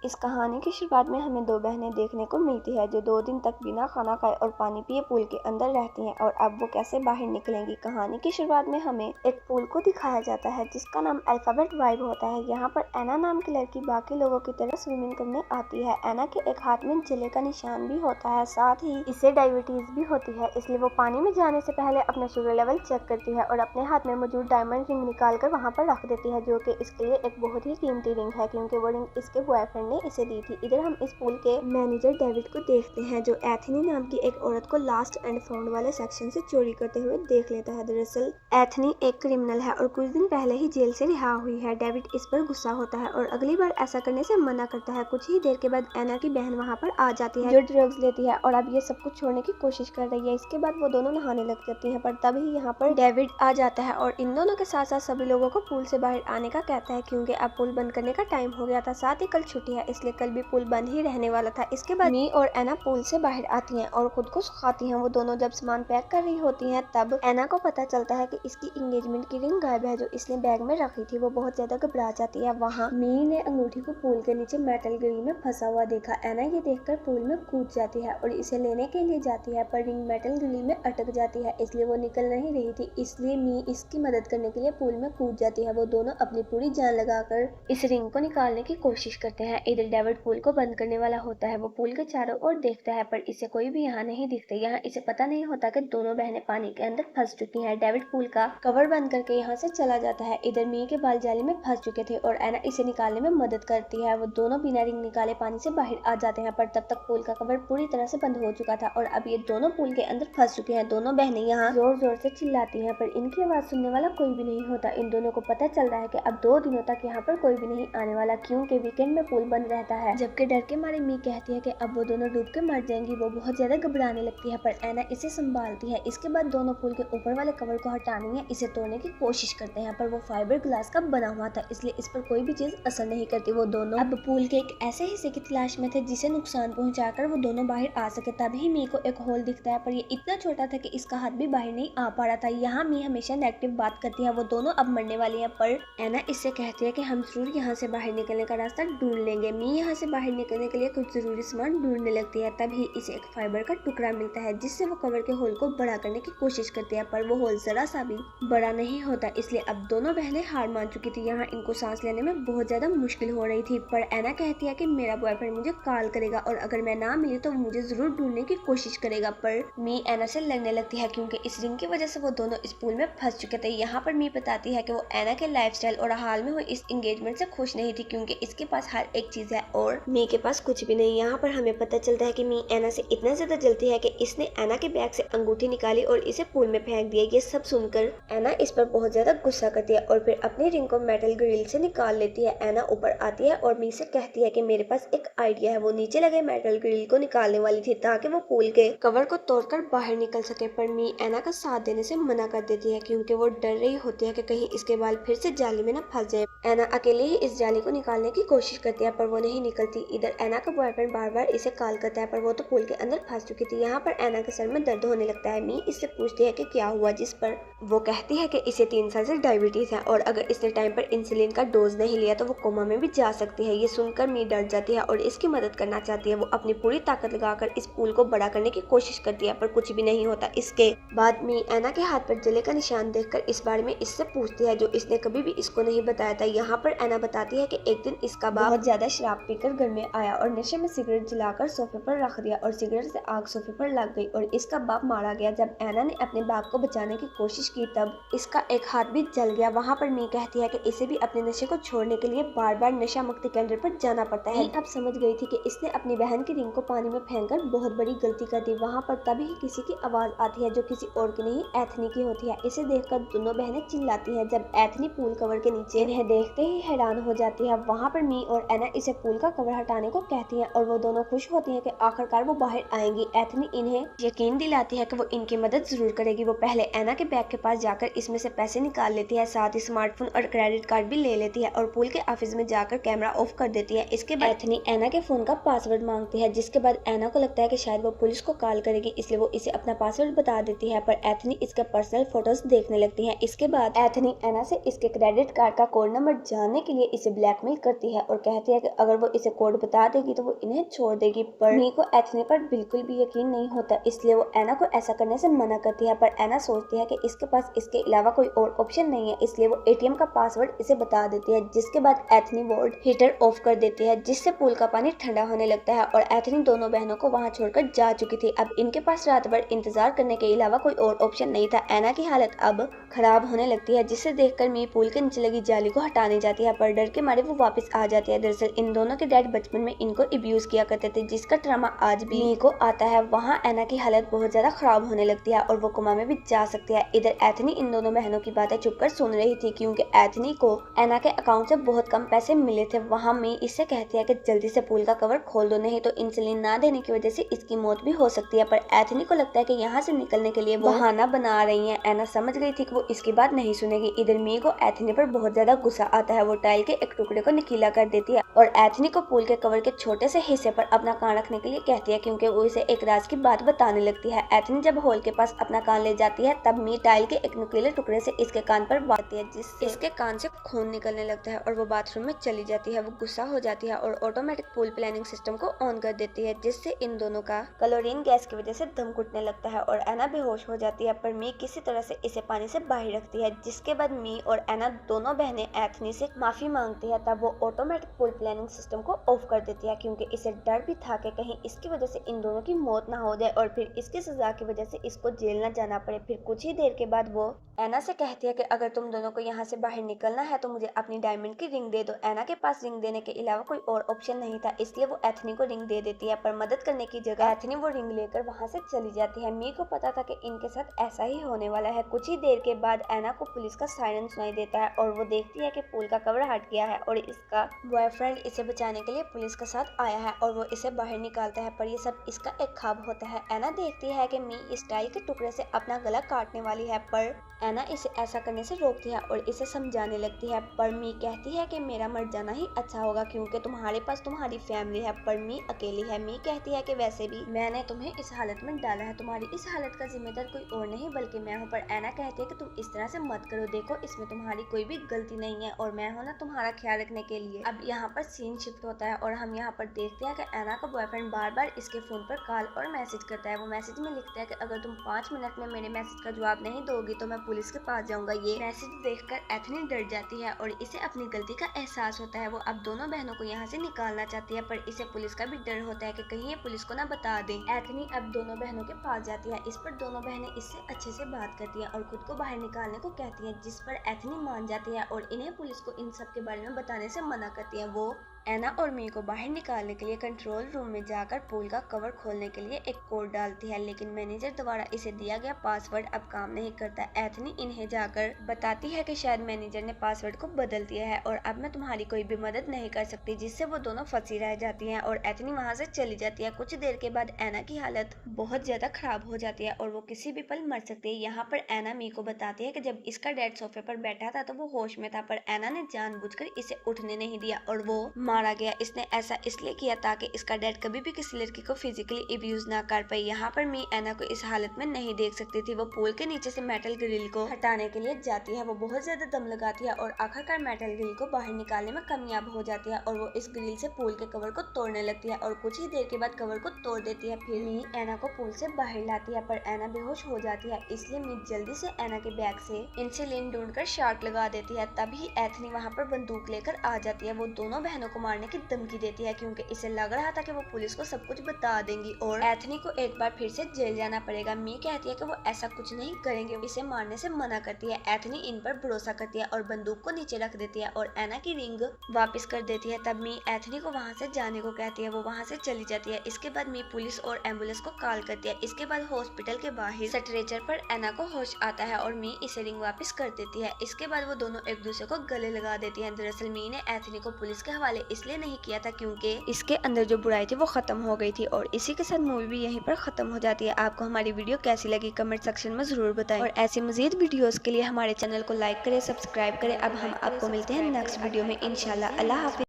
इस कहानी की शुरुआत में हमें दो बहनें देखने को मिलती है जो 2 दिन तक बिना खाना खाए और पानी पिए पूल के अंदर रहती हैं और अब वो कैसे बाहर निकलेंगी। कहानी की शुरुआत में हमें एक पूल को दिखाया जाता है जिसका नाम अल्फाबेट वाइब होता है। यहाँ पर एना नाम की लड़की बाकी लोगों की तरह स्विमिंग करने आती है। एना के एक हाथ में जले का निशान भी होता है, साथ ही इसे डायबिटीज भी होती है, इसलिए वो पानी में जाने से पहले अपना शुगर लेवल चेक करती है और अपने हाथ में मौजूद डायमंड रिंग निकाल कर वहाँ पर रख देती है, जो कि इसके लिए एक बहुत ही कीमती रिंग है क्योंकि वो रिंग इसके बॉयफ्रेंड ने इसे दी थी। इधर हम इस पूल के मैनेजर डेविड को देखते हैं जो एथनी नाम की एक औरत को लास्ट एंड फाउंड वाले सेक्शन से चोरी करते हुए देख लेता है। दरअसल एथनी एक क्रिमिनल है और कुछ दिन पहले ही जेल से रिहा हुई है। डेविड इस पर गुस्सा होता है और अगली बार ऐसा करने से मना करता है। कुछ ही देर के बाद एना की बहन वहाँ पर आ जाती है जो ड्रग्स लेती है और अब ये सब कुछ छोड़ने की कोशिश कर रही है। इसके बाद वो दोनों नहाने लग जाती है, पर तभी यहाँ पर डेविड आ जाता है और इन दोनों के साथ साथ सभी लोगों को पूल से बाहर आने का कहता है क्योंकि अब पूल बंद करने का टाइम हो गया था। साथ ही कल छुट्टी है इसलिए कल भी पूल बंद ही रहने वाला था। इसके बाद मी और एना पूल से बाहर आती हैं और खुद को सुखाती हैं। वो दोनों जब सामान पैक कर रही होती हैं तब एना को पता चलता है कि इसकी एंगेजमेंट की रिंग गायब है जो इसने बैग में रखी थी। वो बहुत ज्यादा घबरा जाती है। वहाँ मी ने अंगूठी को पूल के नीचे मेटल गिरी में फंसा हुआ देखा। एना ये देखकर पूल में कूद जाती है और इसे लेने के लिए जाती है, पर रिंग मेटल गिरी में अटक जाती है इसलिए वो निकल नहीं रही थी। इसलिए मी इसकी मदद करने के लिए पूल में कूद जाती है। वो दोनों अपनी पूरी जान लगाकर इस रिंग को निकालने की कोशिश करते हैं। इधर डेविड पूल को बंद करने वाला होता है। वो पूल के चारों ओर देखता है पर इसे कोई भी यहाँ नहीं दिखता। यहाँ इसे पता नहीं होता कि दोनों बहनें पानी के अंदर फंस चुकी हैं। डेविड पूल का कवर बंद करके यहाँ से चला जाता है। इधर मी के बाल जाली में फंस चुके थे और एना इसे निकालने में मदद करती है। वो दोनों बिना रिंग निकाले पानी से बाहर आ जाते हैं, पर तब तक पूल का कवर पूरी तरह से बंद हो चुका था और अब ये दोनों पूल के अंदर फंस चुके हैं। दोनों बहनें यहाँ जोर जोर से चिल्लाती हैं पर इनकी आवाज सुनने वाला कोई भी नहीं होता। इन दोनों को पता चल रहा है कि अब 2 दिनों तक यहाँ पर कोई भी नहीं आने वाला क्योंकि वीकेंड में पूल बंद रहता है। जबकि डर के मारे मी कहती है कि अब वो दोनों डूब के मर जाएंगी। वो बहुत ज्यादा घबराने लगती है पर एना इसे संभालती है। इसके बाद दोनों पूल के ऊपर वाले कवर को हटाने या इसे तोड़ने की कोशिश करते हैं, पर वो फाइबर ग्लास का बना हुआ था इसलिए इस पर कोई भी चीज असर नहीं करती। वो दोनों अब पूल के एक ऐसे हिस्से की तलाश में थे जिसे नुकसान पहुंचाकर वो दोनों बाहर आ सके। तभी मी को एक होल दिखता है पर ये इतना छोटा था कि इसका हाथ भी बाहर नहीं आ पा रहा था। यहाँ मी हमेशा नेगेटिव बात करती है। वो दोनों अब मरने वाली है, पर एना इससे कहती है कि हम जरूर यहाँ से बाहर निकलने का रास्ता ढूंढ लेंगे। मी यहाँ से बाहर निकलने के लिए कुछ जरूरी सामान ढूंढने लगती है। तभी इसे एक फाइबर का टुकड़ा मिलता है जिससे वो कवर के होल को बड़ा करने की कोशिश करती है, पर वो होल जरा सा भी बड़ा नहीं होता। इसलिए अब दोनों बहनें हार मान चुकी थी। यहाँ इनको सांस लेने में बहुत ज्यादा मुश्किल हो रही थी, पर एना कहती है कि मेरा बॉयफ्रेंड मुझे कॉल करेगा और अगर मैं ना मिली तो मुझे जरूर ढूंढने की कोशिश करेगा। पर मी एना से लड़ने लगती है क्योंकि इस रिंग की वजह से वो दोनों इस पूल में फंस चुके थे। यहाँ पर मी बताती है कि वो एना के लाइफस्टाइल और हाल में हुई इस एंगेजमेंट से खुश नहीं थी क्योंकि इसके पास हर एक चीज है और मी के पास कुछ भी नहीं। यहाँ पर हमें पता चलता है कि मी एना से इतना ज्यादा जलती है कि इसने एना के बैग से अंगूठी निकाली और इसे पूल में फेंक दिया। ये सब सुनकर एना इस पर बहुत ज्यादा गुस्सा करती है और फिर अपनी रिंग को मेटल ग्रिल से निकाल लेती है। एना ऊपर आती है और मी से कहती है कि मेरे पास एक आइडिया है। वो नीचे लगे मेटल ग्रिल को निकालने वाली थी ताकि वो पूल के कवर को तोड़कर बाहर निकल सके, पर मी एना का साथ देने से मना कर देती है क्योंकि वो डर रही होती है कि कहीं इसके बाल फिर से जाली में न फंस जाए। एना अकेले ही इस जाली को निकालने की कोशिश करती है पर वो नहीं निकलती। इधर एना का बॉयफ्रेंड बार बार इसे कॉल करता है पर वो तो पूल के अंदर फंस चुकी थी। यहाँ पर एना के सर में दर्द होने लगता है। मी इससे पूछती है कि क्या हुआ, जिस पर वो कहती है कि इसे 3 साल से डायबिटीज है और अगर इसने टाइम पर इंसुलिन का डोज नहीं लिया तो वो कोमा में भी जा सकती है। ये सुनकर मी डर जाती है और इसकी मदद करना चाहती है। वो अपनी पूरी ताकत लगाकर इस पूल को बड़ा करने की कोशिश करती है पर कुछ भी नहीं होता। इसके बाद मी एना के हाथ पर जले का निशान देखकर इस बारे में इससे पूछती है जो इसने कभी भी इसको नहीं बताया था। यहाँ पर एना बताती है कि एक दिन इसका बाप बहुत ज्यादा शराब पीकर घर में आया और नशे में सिगरेट जलाकर सोफे पर रख दिया और सिगरेट से आग सोफे पर लग गई और इसका बाप मारा गया। जब एना ने अपने बाप को बचाने की कोशिश की तब इसका एक हाथ भी जल गया। वहाँ पर मी कहती है कि इसे भी अपने नशे को छोड़ने के लिए बार बार नशा मुक्ति केंद्र पर जाना पड़ता है। अब समझ गई थी कि इसने अपनी बहन की रिंग को पानी में फेंककर बहुत बड़ी गलती कर दी। वहाँ पर तभी किसी की आवाज आती है जो किसी और की नहीं एथनी की होती है। इसे देखकर दोनों बहनें चिल्लाती हैं। जब एथनी पूल कवर के नीचे इन्हें देखते ही हैरान हो जाती है। वहाँ पर मी और एना इसे पूल का कवर हटाने को कहती हैं और वो दोनों खुश होती हैं कि आखिरकार वो बाहर आएंगी। एथनी इन्हें यकीन दिलाती है कि वो इनकी मदद जरूर करेगी। वो पहले एना के बैग के पास जाकर इसमें से पैसे निकाल लेती है, साथ ही स्मार्टफोन और क्रेडिट कार्ड भी ले लेती है और पूल के ऑफिस में जाकर कैमरा ऑफ कर देती है। इसके बाद एथनी एना के फोन का पासवर्ड मांगती है, जिसके बाद एना को लगता है कि शायद वो पुलिस को कॉल करेगी, इसलिए वो इसे अपना पासवर्ड बता देती है, पर एथनी इसके पर्सनल फोटोज देखने लगती है। इसके बाद एथनी एना से इसके क्रेडिट कार्ड का कोड नंबर जानने के लिए इसे ब्लैकमेल करती है और कहती है कि कि अगर वो इसे कोड बता देगी तो वो इन्हें छोड़ देगी, पर मी को एथनी पर बिल्कुल भी यकीन नहीं होता, इसलिए वो एना को ऐसा करने से मना करती है। पर एना सोचती है कि इसके पास इसके अलावा कोई और ऑप्शन नहीं है, इसलिए वो एटीएम का पासवर्ड इसे बता देती है, जिसके बाद एथनी वार्ड हीटर ऑफ कर देती है, जिससे पूल का पानी ठंडा होने लगता है और एथनी दोनों बहनों को वहां छोड़कर जा चुकी थी। अब इनके पास रात भर इंतजार करने के अलावा कोई और ऑप्शन नहीं था। एना की हालत अब खराब होने लगती है, जिसे देखकर मी पूल के नीचे लगी जाली को हटाने जाती है, पर डर के मारे वो वापस आ जाती है। दरअसल इन दोनों के डैड बचपन में इनको अब्यूज किया करते थे, जिसका ट्रामा आज भी मी को आता है। वहाँ एना की हालत बहुत ज्यादा खराब होने लगती है और वो कोमा में भी जा सकती है। इधर एथनी इन दोनों बहनों की बातें चुपकर सुन रही थी, क्योंकि एथनी को एना के अकाउंट से बहुत कम पैसे मिले थे। वहाँ मी इससे कहती है कि जल्दी से पूल का कवर खोल दो, नहीं तो इंसुलिन ना देने की वजह से इसकी मौत भी हो सकती है। पर एथनी को लगता है कि यहाँ से निकलने के लिए वो बहाना बना रही है। एना समझ गई थी कि वो इसकी बात नहीं सुनेगी। इधर मी को एथनी पर बहुत ज्यादा गुस्सा आता है। वो टाइल के एक टुकड़े को नीला कर देती है और एथनी को पूल के कवर के छोटे से हिस्से पर अपना कान रखने के लिए कहती है, क्योंकि वो इसे एक राज की बात बताने लगती है। एथनी जब होल के पास अपना कान ले जाती है, तब मी टाइल के एक नुकीले टुकड़े से इसके कान पर बांधती है, जिससे इसके कान से खून निकलने लगता है और वो बाथरूम में चली जाती है। वो गुस्सा हो जाती है और ऑटोमेटिक पूल प्लानिंग सिस्टम को ऑन कर देती है, जिससे इन दोनों का क्लोरीन गैस की वजह से दम घुटने लगता है और एना बेहोश हो जाती है। पर मी किसी तरह से इसे पानी से बाहर रखती है, जिसके बाद मी और एना दोनों बहनें एथनी से माफी मांगती है। तब वो ऑटोमेटिक पूल प्लानिंग सिस्टम को ऑफ कर देती है, क्योंकि इसे डर भी था कि कहीं इसकी वजह से इन दोनों की मौत ना हो जाए और फिर इसकी सजा की वजह से इसको जेल ना जाना पड़े। फिर कुछ ही देर के बाद वो एना से कहती है कि अगर तुम दोनों को यहाँ से बाहर निकलना है तो मुझे अपनी डायमंड की रिंग दे दो। एना के पास रिंग देने के अलावा कोई और ऑप्शन नहीं था, इसलिए वो एथनी को रिंग दे देती है। पर मदद करने की जगह एथनी वो रिंग लेकर वहाँ से चली जाती है। मी को पता था कि इनके साथ ऐसा ही होने वाला है। कुछ ही देर के बाद एना को पुलिस का सायरन सुनाई देता है और वो देखती है कि पूल का कवर हट गया है और इसका बॉयफ्रेंड इसे बचाने के लिए पुलिस के साथ आया है और वो इसे बाहर निकालता है। पर ये सब इसका एक ख्वाब होता है। एना देखती है कि मी इस टाइल के टुकड़े से अपना गला काटने वाली है, पर एना इसे ऐसा करने से रोकती है और इसे समझाने लगती है। पर मी कहती है कि मेरा मर जाना ही अच्छा होगा, क्योंकि तुम्हारे पास तुम्हारी फैमिली है, पर मी अकेली है। मी कहती है कि वैसे भी मैंने तुम्हें इस हालत में डाला है, तुम्हारी इस हालत का जिम्मेदार कोई और नहीं बल्कि मैं हूँ। पर एना कहती है कि तुम इस तरह से मत करो, देखो इसमें तुम्हारी कोई भी गलती नहीं है और मैं हूँ ना तुम्हारा ख्याल रखने के लिए। अब यहाँ पर सीन शिफ्ट होता है और हम यहाँ पर देखते हैं कि एना का बॉयफ्रेंड बार बार इसके फोन पर कॉल और मैसेज करता है। वो मैसेज में लिखता है कि अगर तुम 5 मिनट में मेरे मैसेज का जवाब नहीं दोगी तो मैं पुलिस के पास जाऊंगा। ये मैसेज देखकर एथनी डर जाती है और इसे अपनी गलती का एहसास होता है। वो अब दोनों बहनों को यहाँ से निकालना चाहती है, पर इसे पुलिस का भी डर होता है कि कहीं ये पुलिस को ना बता दे। एथनी अब दोनों बहनों के पास जाती है। इस पर दोनों बहनें इससे अच्छे से बात करती हैं और खुद को बाहर निकालने को कहती हैं, जिस पर एथनी मान जाती है और इन्हें पुलिस को इन सब के बारे में बताने से मना करती है। वो एना और मी को बाहर निकालने के लिए कंट्रोल रूम में जाकर पूल का कवर खोलने के लिए एक कोड डालती है, लेकिन मैनेजर द्वारा इसे दिया गया पासवर्ड अब काम नहीं करता। एथनी इन्हें जाकर बताती है कि शायद मैनेजर ने पासवर्ड को बदल दिया है और अब मैं तुम्हारी कोई भी मदद नहीं कर सकती, जिससे वो दोनों फंसी रह जाती हैं और एथनी वहां से चली जाती है। कुछ देर के बाद एना की हालत बहुत ज्यादा खराब हो जाती है और वो किसी भी पल मर सकती है। यहाँ पर एना मी को बताती है कि जब इसका डैड सोफे पर बैठा था तो वो होश में था, पर एना ने जानबूझकर इसे उठने नहीं दिया और वो मारा गया। इसने ऐसा इसलिए किया ताकि इसका डैड कभी भी किसी लड़की को फिजिकली अब्यूज ना कर पाए। यहाँ पर मी एना को इस हालत में नहीं देख सकती थी। वो पूल के नीचे से मेटल ग्रिल को हटाने के लिए जाती है। वो बहुत ज्यादा दम लगाती है और आखिरकार मेटल ग्रिल को बाहर निकालने में कामयाब हो जाती है और वो इस ग्रिल से पूल के कवर को तोड़ने लगती है और कुछ ही देर के बाद कवर को तोड़ देती है। फिर मी एना को पूल से बाहर लाती है, पर एना बेहोश हो जाती है, इसलिए मी जल्दी से एना के बैग से इंसुलिन ढूंढकर शॉट लगा देती है। तभी एथनी वहाँ पर बंदूक लेकर आ जाती है। वो दोनों बहनों को मारने की धमकी देती है, क्योंकि इसे लग रहा था कि वो पुलिस को सब कुछ बता देंगी और एथनी को एक बार फिर से जेल जाना पड़ेगा। मी कहती है कि वो ऐसा कुछ नहीं करेंगे, इसे मारने से मना करती है। एथनी इन पर भरोसा करती है और बंदूक को नीचे रख देती है और एना की रिंग वापस कर देती है। तब मी एथनी को वहाँ से जाने को कहती है। वो वहाँ से चली जाती है। इसके बाद मी पुलिस और एम्बुलेंस को कॉल करती है। इसके बाद हॉस्पिटल के बाहर स्ट्रेचर पर एना को होश आता है और मी इसे रिंग वापस कर देती है। इसके बाद वो दोनों एक दूसरे को गले लगा देती है। दरअसल मी ने एथनी को पुलिस के हवाले इसलिए नहीं किया था क्योंकि इसके अंदर जो बुराई थी वो खत्म हो गई थी। और इसी के साथ मूवी भी यहीं पर खत्म हो जाती है। आपको हमारी वीडियो कैसी लगी कमेंट सेक्शन में जरूर बताएं और ऐसी मजीद वीडियोस के लिए हमारे चैनल को लाइक करें, सब्सक्राइब करें। अब हम आपको मिलते हैं नेक्स्ट वीडियो में इंशाल्लाह। अल्लाह हाफिज।